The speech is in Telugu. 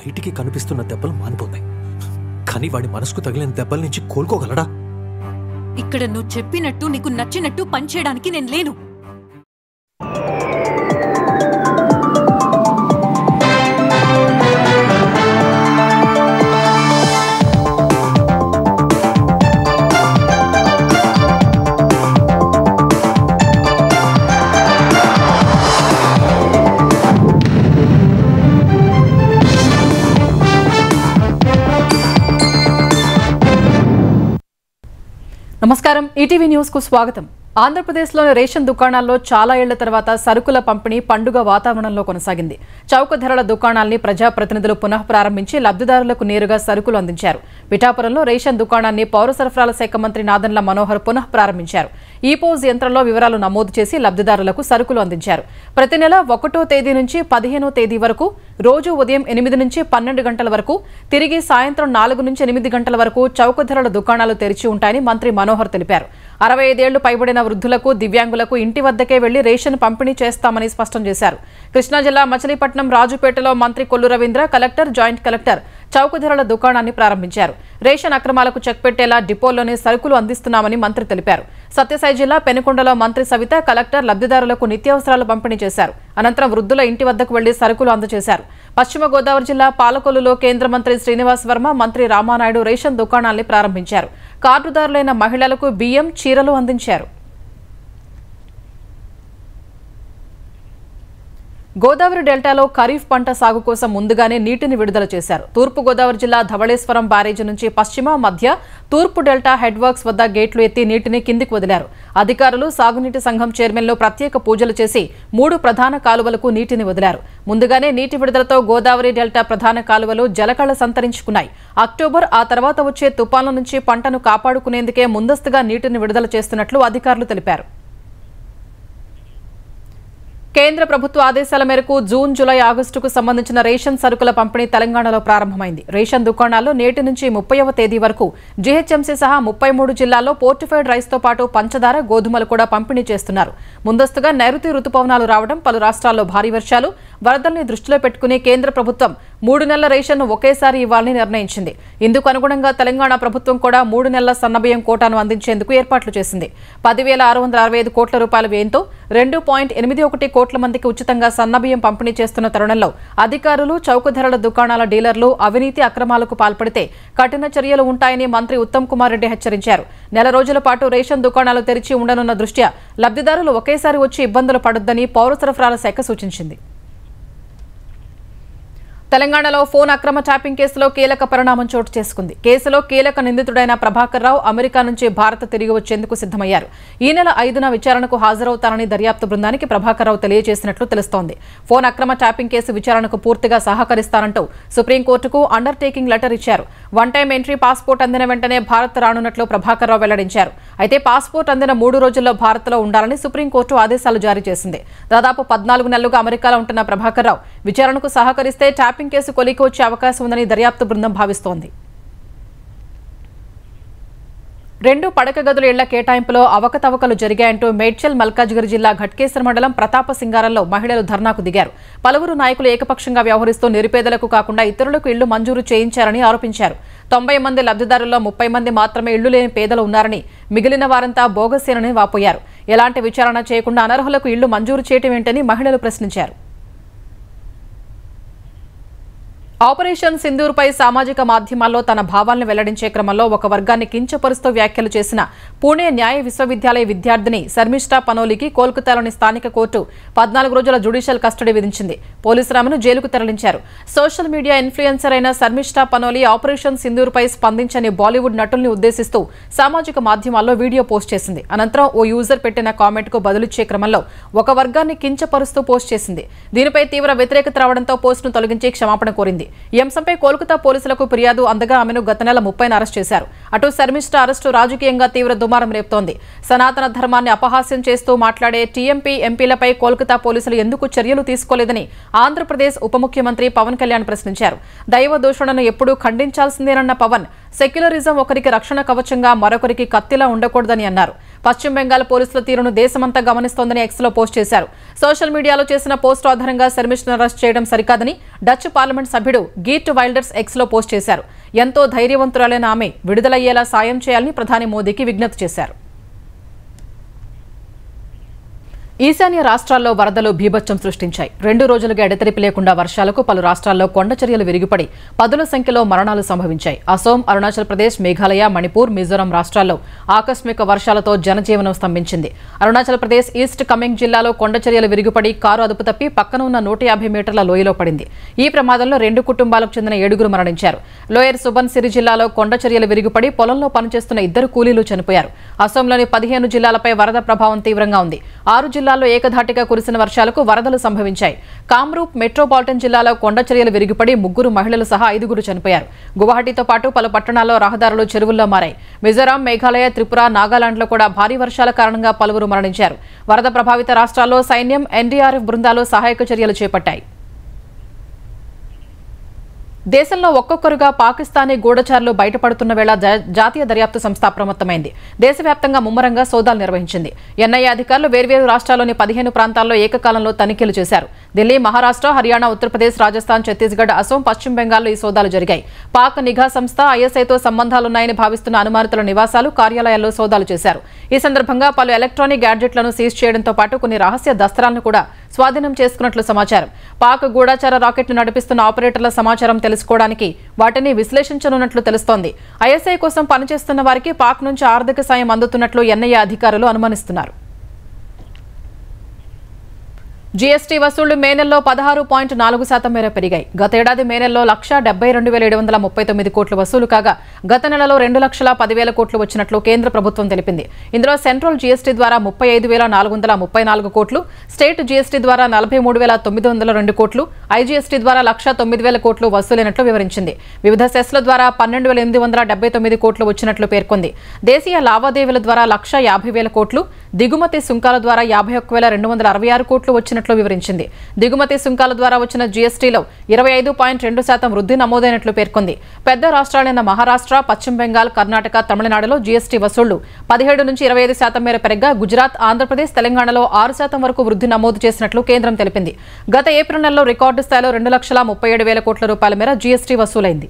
బయటికి కనిపిస్తున్న దెబ్బలు మానిపోతాయి, కానీ వాడి మనసుకు తగిలిన దెబ్బల నుంచి కోలుకోగలడా? ఇక్కడ నువ్వు చెప్పినట్టు నీకు నచ్చినట్టు పనిచేయడానికి నేను లేను. నమస్కారం, ఈటీవీ న్యూస్ కు స్వాగతం. ఆంధ్రప్రదేశ్లోని రేషన్ దుకాణాల్లో చాలా ఏళ్ల తర్వాత సరుకుల పంపిణీ పండుగ వాతావరణంలో కొనసాగింది. చౌక ధరల దుకాణాల్ని ప్రజాప్రతినిధులు పునః ప్రారంభించి లబ్ధిదారులకు నేరుగా సరుకులు అందించారు. పిఠాపురంలో రేషన్ దుకాణాన్ని పౌర సరఫరాల శాఖ మంత్రి నాదెండ్ల మనోహర్ పునః ప్రారంభించారు. ఈ-పోజ్ యంత్రంలో వివరాలు నమోదు చేసి లబ్ధిదారులకు సరుకులు అందించారు. ప్రతి నెల 1వ తేదీ నుంచి 15వ తేదీ వరకు రోజు ఉదయం 8 నుంచి 12 గంటల వరకు, తిరిగి సాయంత్రం 4 నుంచి 8 గంటల వరకు చౌక ధరల దుకాణాలు తెరిచి ఉంటాయని మంత్రి మనోహర్ తెలిపారు. 65 ఏళ్లు పైబడిన వృద్ధులకు, దివ్యాంగులకు ఇంటి వద్దకే వెళ్లి రేషన్ పంపిణీ చేస్తామని స్పష్టం చేశారు. కృష్ణా జిల్లా మచిలీపట్నం రాజుపేటలో మంత్రి Kollu Ravindra, collector, joint collector చౌక ధరల దుకాణాన్ని ప్రారంభించారు. రేషన్ అక్రమాలకు చెక్ పెట్టేలా డిపోల్లోనే సరుకులు అందిస్తున్నామని మంత్రి తెలిపారు. సత్యసాయి జిల్లా పెనుకొండలో మంత్రి సవిత, కలెక్టర్ లబ్ధిదారులకు నిత్యావసరాలు పంపిణీ చేశారు. అనంతరం వృద్ధుల ఇంటి వద్దకు వెళ్లి సరుకులు అందజేశారు. పశ్చిమ గోదావరి జిల్లా పాలకొల్లులో కేంద్ర మంత్రి శ్రీనివాస్ వర్మ, మంత్రి రామానాయుడు రేషన్ దుకాణాల్ని ప్రారంభించారు. కార్డుదారులైన మహిళలకు బియ్యం, చీరలు అందించారు. గోదావరి డెల్టాలో ఖరీఫ్ పంట సాగు కోసం ముందుగానే నీటిని విడుదల చేశారు. తూర్పు గోదావరి జిల్లా ధవళేశ్వరం బ్యారేజీ నుంచి పశ్చిమ, మధ్య, తూర్పు డెల్టా హెడ్ వర్క్స్ వద్ద గేట్లు ఎత్తి నీటిని కిందికి వదిలారు. అధికారులు సాగునీటి సంఘం చైర్మన్లో ప్రత్యేక పూజలు చేసి 3 ప్రధాన కాలువలకు నీటిని వదిలారు. ముందుగానే నీటి విడుదలతో గోదావరి డెల్టా ప్రధాన కాలువలు జలకళ సంతరించుకున్నాయి. అక్టోబర్, ఆ తర్వాత వచ్చే తుపాన్ల నుంచి పంటను కాపాడుకునేందుకే ముందస్తుగా నీటిని విడుదల చేస్తున్నట్లు అధికారులు తెలిపారు. కేంద్ర ప్రభుత్వ ఆదేశాల మేరకు జూన్, జూలై, ఆగస్టుకు సంబంధించిన రేషన్ సరుకుల పంపిణీ తెలంగాణలో ప్రారంభమైంది. రేషన్ దుకాణాల్లో నేటి నుంచి 30వ తేదీ వరకు జీహెచ్ఎంసీ సహా 33 జిల్లాల్లో పోర్టిఫైడ్ రైస్తో పాటు పంచదార, గోధుమలు కూడా పంపిణీ చేస్తున్నారు. ముందస్తుగా నైరుతి రుతుపవనాలు రావడం, పలు రాష్ట్రాల్లో భారీ వర్షాలు, వరదల్ని దృష్టిలో పెట్టుకుని కేంద్ర ప్రభుత్వం 3 నెలల రేషన్ను ఒకేసారి ఇవ్వాలని నిర్ణయించింది. ఇందుకు అనుగుణంగా తెలంగాణ ప్రభుత్వం కూడా 3 నెలల సన్నబియ్యం కోటాను అందించేందుకు ఏర్పాట్లు చేసింది. 10,665 కోట్ల రూపాయల వ్యయంతో 2.81 కోట్ల మందికి ఉచితంగా సన్నబియ్యం పంపిణీ చేస్తున్న తరుణంలో అధికారులు, చౌక ధరల దుకాణాల డీలర్లు అవినీతి అక్రమాలకు పాల్పడితే కఠిన చర్యలు ఉంటాయని మంత్రి ఉత్తమ్ కుమార్ రెడ్డి హెచ్చరించారు. నెల రోజుల పాటు రేషన్ దుకాణాలు తెరిచి ఉండనున్న దృష్ట్యా లబ్ధిదారులు ఒకేసారి వచ్చి ఇబ్బందులు పడొద్దని పౌర సరఫరాల శాఖ సూచించింది. తెలంగాణలో ఫోన్ అక్రమ ట్యాపింగ్ కేసులో కీలక పరిణామం చోటు చేసుకుంది. కేసులో కీలక నిందితుడైన ప్రభాకర్ రావు అమెరికా నుంచి భారత్ తిరిగి వచ్చేందుకు సిద్దమయ్యారు. ఈ నెల 5న విచారణకు హాజరవుతారని దర్యాప్తు బృందానికి ప్రభాకర్ రావు తెలియజేసినట్లు తెలుస్తోంది. ఫోన్ అక్రమ ట్యాపింగ్ కేసు విచారణకు పూర్తిగా సహకరిస్తారంటూ సుప్రీంకోర్టుకు అండర్టేకింగ్ లెటర్ ఇచ్చారు. 1 టైం ఎంట్రీ పాస్పోర్ట్ అందిన వెంటనే భారత్ రానున్నట్లు ప్రభాకర్ రావు వెల్లడించారు. అయితే పాస్పోర్ట్ అందిన 3 రోజుల్లో భారత్లో ఉండాలని సుప్రీంకోర్టు ఆదేశాలు జారీ చేసింది. దాదాపు 14 నెలలుగా అమెరికాలో ఉంటున్న ప్రభాకర్ రావు విచారణకు సహకరిస్తే ట్యాపింగ్ కేసు కొలికి వచ్చే అవకాశం ఉందని దర్యాప్తు బృందం భావిస్తోంది. 2 పడక గదుల ఇళ్ల కేటాయింపులో అవకతవకలు జరిగాయంటూ మేడ్చల్, మల్కాజ్గిరి జిల్లా ఘట్కేసర్ మండలం ప్రతాప సింగారంలో మహిళలు ధర్నాకు దిగారు. పలువురు నాయకులు ఏకపక్షంగా వ్యవహరిస్తూ నిరుపేదలకు కాకుండా ఇతరులకు ఇళ్లు మంజూరు చేయించారని ఆరోపించారు. 90 మంది లబ్ధిదారుల్లో 30 మంది మాత్రమే ఇళ్లు లేని పేదలు ఉన్నారని, మిగిలిన వారంతా బోగస్సేనని వాపోయారు. ఎలాంటి విచారణ చేయకుండా అనర్హులకు ఇళ్లు మంజూరు చేయటం ఏంటని మహిళలు ప్రశ్నించారు. ఆపరేషన్ సింధూర్పై సామాజిక మాధ్యమాల్లో తన భావాలను వెల్లడించే క్రమంలో ఒక వర్గాన్ని కించపరుస్తూ వ్యాఖ్యలు చేసిన పూణే న్యాయ విశ్వవిద్యాలయ విద్యార్థిని శర్మిష్ఠా పనోలీకి కోల్కతాలోని స్థానిక కోర్టు 14 రోజుల జ్యుడిషియల్ కస్టడీ విధించింది. పోలీసులు ఆమెను జైలుకు తరలించారు. సోషల్ మీడియా ఇన్ఫ్లుయెన్సర్ అయిన శర్మిష్ఠా పనోలీ ఆపరేషన్ సింధూర్పై స్పందించని బాలీవుడ్ నటుల్ని ఉద్దేశిస్తూ సామాజిక మాధ్యమాల్లో వీడియో పోస్ట్ చేసింది. అనంతరం ఓ యూజర్ పెట్టిన కామెంట్కు బదులిచ్చే క్రమంలో ఒక వర్గాన్ని కించపరుస్తూ పోస్ట్ చేసింది. దీనిపై తీవ్ర వ్యతిరేకత రావడంతో పోస్టును తొలగించి క్షమాపణ కోరింది. ఈ అంశంపై కోల్కతా పోలీసులకు ఫిర్యాదు అందగా ఆమెను గత నెల 30న అరెస్ట్ చేశారు. అటు శర్మిష్ఠా అరెస్టు రాజకీయంగా తీవ్ర దుమారం రేపుతోంది. సనాతన ధర్మాన్ని అపహాస్యం చేస్తూ మాట్లాడే టీఎంపీ ఎంపీలపై కోల్కతా పోలీసులు ఎందుకు చర్యలు తీసుకోలేదని ఆంధ్రప్రదేశ్ ఉప ముఖ్యమంత్రి పవన్ కళ్యాణ్ ప్రశ్నించారు. దైవ దూషణను ఎప్పుడూ ఖండించాల్సిందేనన్న పవన్ సెక్యులరిజం ఒకరికి రక్షణ కవచంగా మరొకరికి కత్తిలా ఉండకూడదని అన్నారు. పశ్చిమ బెంగాల్ పోలీసుల తీరును దేశమంతా గమనిస్తోందని ఎక్స్లో పోస్ట్ చేశారు. సోషల్ మీడియాలో చేసిన పోస్టు ఆధారంగా శర్మిష్ను అరెస్ట్ చేయడం సరికాదని డచ్ పార్లమెంట్ సభ్యుడు గీర్ట్ వైల్డర్స్ ఎక్స్లో పోస్ట్ చేశారు. ఎంతో ధైర్యవంతురాలైన ఆమె విడుదలయ్యేలా సాయం చేయాలని ప్రధాని మోదీకి విజ్ఞప్తి చేశారు. ఈశాన్య రాష్ట్రాల్లో వరదలు బీభత్సం సృష్టించాయి. 2 రోజులుగా ఎడతెరిపి లేకుండా వర్షాలకు పలు రాష్ట్రాల్లో కొండచర్యలు విరిగిపడి పదుల సంఖ్యలో మరణాలు సంభవించాయి. అసోం, అరుణాచల్ ప్రదేశ్, మేఘాలయ, మణిపూర్, మిజోరాం రాష్ట్రాల్లో ఆకస్మిక వర్షాలతో జనజీవనం స్తంభించింది. అరుణాచల్ ప్రదేశ్ ఈస్ట్ కమెంగ్ జిల్లాలో కొండచర్యలు విరిగిపడి కారు అదుపు తప్పి పక్కన ఉన్న 150 మీటర్ల లోయలో పడింది. ఈ ప్రమాదంలో 2 కుటుంబాలకు చెందిన 7 మరణించారు. లోయర్ సుబన్సిరి జిల్లాలో కొండచర్యలు విరిగిపడి పొలంలో పనిచేస్తున్న 2 కూలీలు చనిపోయారు. అసోంలోని 15 జిల్లాలపై వరద ప్రభావం తీవ్రంగా ఉంది. 6 జిల్లాల్లో ఏకధాటిగా కురిసిన వర్షాలకు వరదలు సంభవించాయి. కామ్రూప్ మెట్రోపాలిటన్ జిల్లాలో కొండచర్యలు విరిగిపడి 3 మహిళలు సహా 5 చనిపోయారు. గువాహటితో పాటు పలు పట్టణాల్లో రహదారులు చెరువుల్లో మారాయి. మిజోరాం, మేఘాలయ, త్రిపుర, నాగాలాండ్లో కూడా భారీ వర్షాల కారణంగా పలువురు మరణించారు. వరద ప్రభావిత రాష్ట్రాల్లో సైన్యం, ఎన్డీఆర్ఎఫ్ బృందాలు సహాయక చర్యలు చేపట్టాయి. దేశంలో ఒక్కొక్కరుగా పాకిస్తానీ గూఢచారులు బయటపడుతున్న వేళ జాతీయ దర్యాప్తు సంస్థ అప్రమత్తమైంది. దేశవ్యాప్తంగా ముమ్మరంగా సోదాలు నిర్వహించింది. ఎన్ఐఏ అధికారులు వేర్వేరు రాష్ట్రాల్లోని 15 ప్రాంతాల్లో ఏకకాలంలో తనిఖీలు చేశారు. ఢిల్లీ, మహారాష్ట్ర, హర్యానా, ఉత్తరప్రదేశ్, రాజస్థాన్, ఛత్తీస్గఢ్, అసోం, పశ్చిమ బెంగాల్లో ఈ సోదాలు జరిగాయి. పాక్ నిఘా సంస్థ ఐఎస్ఐతో సంబంధాలున్నాయని భావిస్తున్న అనుమానితుల నివాసాలు, కార్యాలయాల్లో సోదాలు చేశారు. ఈ సందర్భంగా పలు ఎలక్ట్రానిక్ గ్యాడ్జెట్లను సీజ్ చేయడంతో పాటు కొన్ని రహస్య దస్త్రాలను కూడా స్వాధీనం చేసుకున్నట్లు సమాచారం. పాక్ గూఢచార రాకెట్లు నడిపిస్తున్న ఆపరేటర్ల సమాచారం తెలుసుకోవడానికి వాటిని విశ్లేషించనున్నట్లు తెలుస్తోంది. ఐఎస్ఐ కోసం పనిచేస్తున్న వారికి పాక్ నుంచి ఆర్థిక సాయం అందుతున్నట్లు ఎన్ఐఏ అధికారులు అనుమానిస్తున్నారు. జీఎస్టీ వసూళ్లు మే నెలలో 16.4% మేర పెరిగాయి. గత ఏడాది మే నెలలో 1,72,739 కోట్లు వసూలు కాగా గత నెలలో 2,10,000 కోట్లు వచ్చినట్లు కేంద్ర ప్రభుత్వం తెలిపింది. ఇందులో సెంట్రల్ జీఎస్టీ ద్వారా 35,434 కోట్లు, స్టేట్ జీఎస్టీ ద్వారా 43,902 కోట్లు, ఐజీఎస్టీ ద్వారా 1,09,000 కోట్లు వసూలైనట్లు వివరించింది. వివిధ సెస్ల ద్వారా 12,879 కోట్లు వచ్చినట్లు పేర్కొంది. దేశీయ లావాదేవీల ద్వారా 1,50,000 కోట్లు, దిగుమతి సుంకాల ద్వారా 51,266 కోట్లు వచ్చినట్లు వివరించింది. దిగుమతి సుంకాల ద్వారా వచ్చిన జీఎస్టీలో 25.2% వృద్ధి నమోదైనట్లు పేర్కొంది. పెద్ద రాష్ట్రాలైన మహారాష్ట్ర, పశ్చిమ బెంగాల్, కర్ణాటక, తమిళనాడులో జీఎస్టీ వసూళ్లు 17 నుంచి 25% మేర పెరగ్గా గుజరాత్, ఆంధ్రప్రదేశ్, తెలంగాణలో 6% వరకు వృద్ధి నమోదు చేసినట్లు కేంద్రం తెలిపింది. గత ఏప్రిల్ నెలలో రికార్డు స్థాయిలో 2,37,000 కోట్ల రూపాయల మేర జీఎస్టీ వసూలైంది.